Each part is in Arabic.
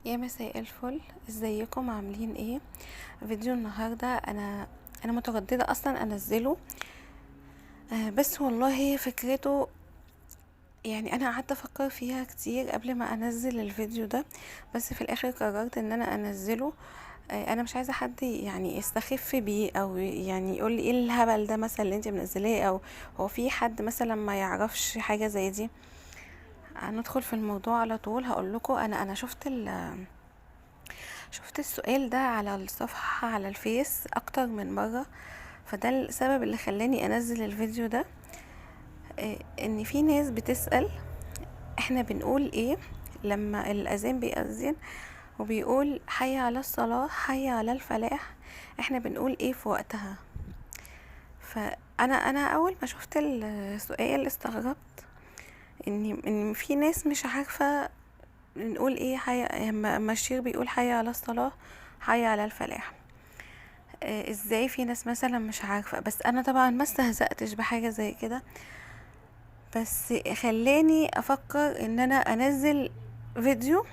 يا مساء الفل، ازيكم عاملين ايه؟ فيديو النهارده انا متردده اصلا انزله. بس والله فكرته، يعني انا قعدت افكر فيها كتير قبل ما انزل الفيديو ده. بس في الاخر قررت ان انا انزله. انا مش عايزه حد يعني يستخف بيه او يعني يقول لي ايه الهبل ده مثلا اللي انت منزلاه، او هو في حد مثلا ما يعرفش حاجه زي دي. هندخل في الموضوع على طول. هقول لكم انا شفت السؤال ده على الصفحة على الفيس اكتر من مرة. فده السبب اللي خلاني انزل الفيديو ده. ان في ناس بتسأل احنا بنقول ايه لما الاذان بيأذن وبيقول حي على الصلاة حي على الفلاح، احنا بنقول ايه في وقتها؟ فانا اول ما شفت السؤال استغربت ان في ناس مش عارفة نقول ايه. حي اما الشيخ بيقول حي على الصلاة حي على الفلاح، ازاي في ناس مثلا مش عارفة؟ بس انا طبعا ما استهزأتش بحاجة زي كده، بس خلاني افكر ان انا انزل فيديو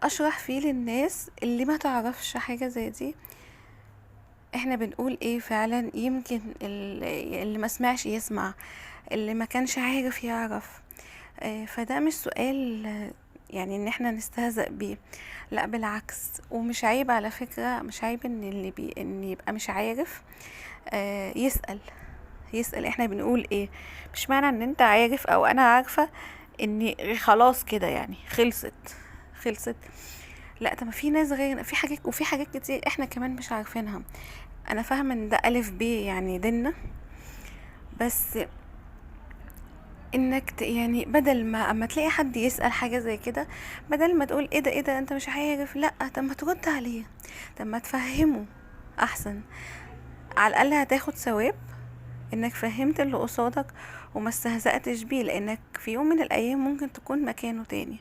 اشرح فيه للناس اللي ما تعرفش حاجة زي دي احنا بنقول ايه فعلا. يمكن اللي ما سمعش يسمع، اللي ما كانش عارف يعرف. فده مش سؤال يعني ان احنا نستهزأ بيه، لا بالعكس. ومش عيب على فكرة، مش عيب ان ان يبقى مش عارف يسأل احنا بنقول ايه. مش معنى ان انت عارف او انا عارفة اني خلاص كده يعني خلصت. لا، طب في ناس غير، في حاجات وفي حاجات كتير احنا كمان مش عارفينها. انا فاهمة ان ده الف ب يعني ديننا، بس انك يعني بدل ما اما تلاقي حد يسأل حاجة زي كده، بدل ما تقول ايه ده انت مش عارف، لا طب ما ترد عليه، طب ما تفهمه احسن. على الاقل هتاخد ثواب انك فهمت اللي قصادك وما استهزأتش بيه، لانك في يوم من الايام ممكن تكون مكانه تاني،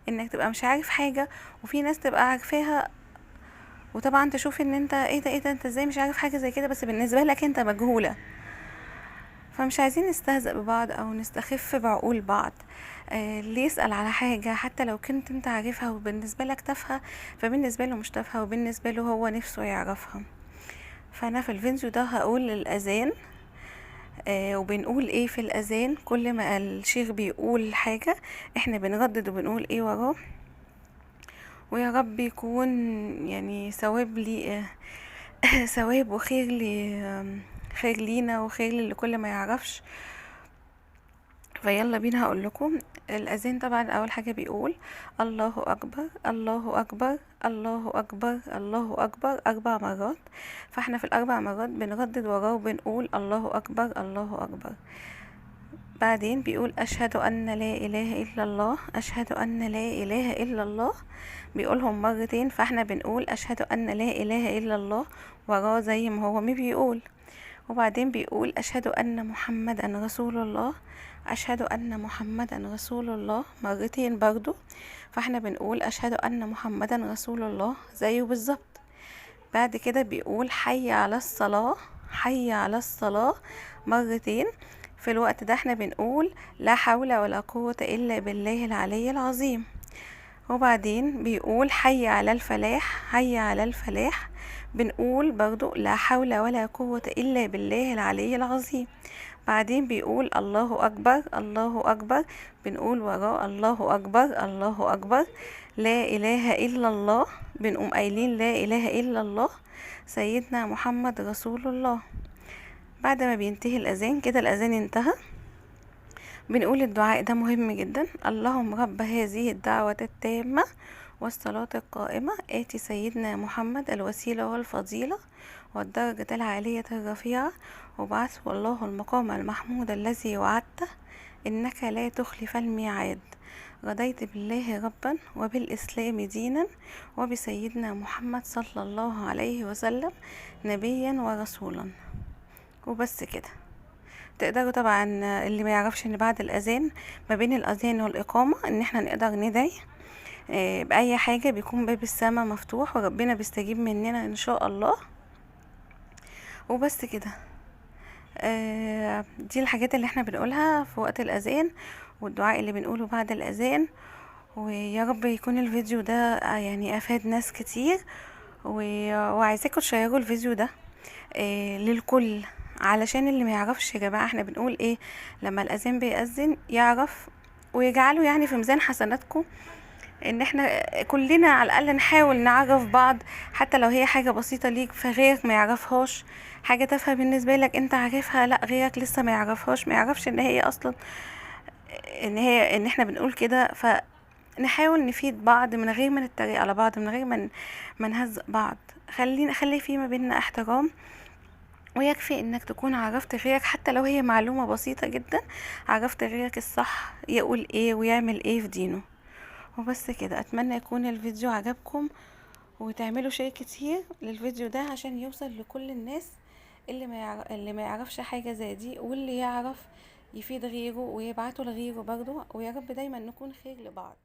انك تبقى مش عارف حاجة وفي ناس تبقى عارفاها، وطبعا تشوف ان انت ايه ده انت ازاي مش عارف حاجة زي كده، بس بالنسبة لك انت مجهولة. فمش عايزين نستهزأ ببعض او نستخف بعقول بعض. اللي يسأل على حاجة حتى لو كنت انت عارفها وبالنسبة لك تافهة، فبالنسبة له مش تافهة وبالنسبة له هو نفسه يعرفها. فانا في الفيديو ده هقول الأذان، وبنقول ايه في الأذان. كل ما الشيخ بيقول حاجة احنا بنردد وبنقول ايه وراه. ويا رب يكون يعني ثواب لي ثواب وخير لي، خير لينا وخير لكل ما يعرفش. فيلا بينا هقول لكم الاذان. طبعا اول حاجه بيقول الله اكبر الله اكبر الله اكبر الله اكبر 4 مرات. فاحنا في ال4 مرات بنردد وراه وبنقول الله اكبر الله اكبر. بعدين بيقول اشهد ان لا اله الا الله اشهد ان لا اله الا الله، بيقولهم مرتين. فاحنا بنقول اشهد ان لا اله الا الله وراه زي ما هو ما بيقول. وبعدين بيقول أشهد أن محمدا رسول الله أشهد أن محمدا رسول الله مرتين برضو. فاحنا بنقول أشهد أن محمدا رسول الله زيه بالظبط. بعد كده بيقول حي على الصلاة حي على الصلاة مرتين. في الوقت ده احنا بنقول لا حول ولا قوة إلا بالله العلي العظيم. وبعدين بيقول حي على الفلاح حي على الفلاح، بنقول برضو لا حول ولا قوة إلا بالله العلي العظيم. بعدين بيقول الله أكبر الله أكبر، بنقول وراه الله أكبر الله أكبر. لا إله إلا الله، بنقوم قايلين لا إله إلا الله سيدنا محمد رسول الله. بعد ما بينتهي الأذان كده، الأذان انتهى، بنقول الدعاء ده مهم جدا. اللهم رب هذه الدعوة التامة والصلاة القائمة آتي سيدنا محمد الوسيلة والفضيلة والدرجة العالية الرفيعة وابعثه الله المقام المحمود الذي وعدته إنك لا تخلف الميعاد. رضيت بالله ربا وبالإسلام دينا وبسيدنا محمد صلى الله عليه وسلم نبيا ورسولا. وبس كده. تقدروا طبعا اللي ما يعرفش ان بعد الاذان، ما بين الاذان والاقامه، ان احنا نقدر ندعي باي حاجه، بيكون باب السماء مفتوح وربنا بيستجيب مننا ان شاء الله. وبس كده. دي الحاجات اللي احنا بنقولها في وقت الاذان والدعاء اللي بنقوله بعد الاذان. ويا رب يكون الفيديو ده يعني افاد ناس كتير، وعايزاكم تشيروا الفيديو ده للكل، علشان اللي ما يعرفش. يا جماعة احنا بنقول ايه؟ لما الاذان بيأذن يعرف ويجعله يعني في ميزان حسناتكم، ان احنا كلنا على الاقل نحاول نعرف بعض، حتى لو هي حاجة بسيطة ليك فغيرك ما يعرفهاش، حاجة تافهة بالنسبة لك انت عارفها لا غيرك لسه ما يعرفهاش، ما يعرفش ان هي اصلا ان احنا بنقول كده. فنحاول نفيد بعض من غير ما نتريق على بعض، من غير ما نهزق بعض. خلي في ما بيننا احترام، ويكفي انك تكون عرفت غيرك حتى لو هي معلومة بسيطة جدا، عرفت غيرك الصح يقول ايه ويعمل ايه في دينه. وبس كده، اتمنى يكون الفيديو عجبكم، وتعملوا شير كتير للفيديو ده عشان يوصل لكل الناس اللي ما يعرفش حاجة زي دي، واللي يعرف يفيد غيره ويبعته لغيره برضه. ويا رب دايما نكون خير لبعض.